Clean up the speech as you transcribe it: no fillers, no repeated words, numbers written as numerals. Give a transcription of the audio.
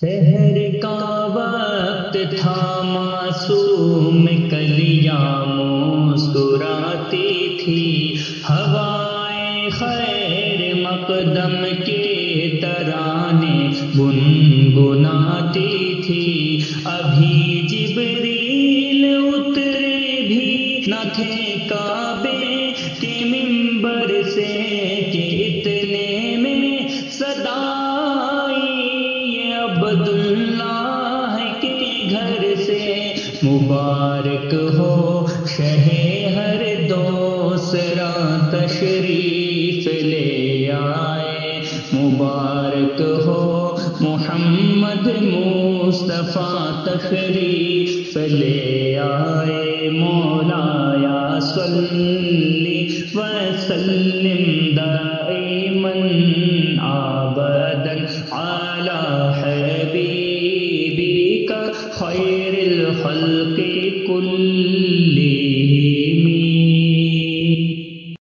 سحر کا وقت تھا معصوم کلیاں مسکراتی تھی، ہوائیں خیر مقدم کے ترانے گنگناتی تھی۔ ابھی جبریل اترے بھی نہ تھے کعبے کے منبر سے کہ اتنے میں صدا عبداللہ کے گھر سے۔ مبارک ہو شہ ہر دوسرا تشریف لے آئے، مبارک ہو محمد مصطفیٰ تشریف لے آئے۔ مولایا صلی وسلم دائما ابدا علی حبیبک خیر الخلق کلہم۔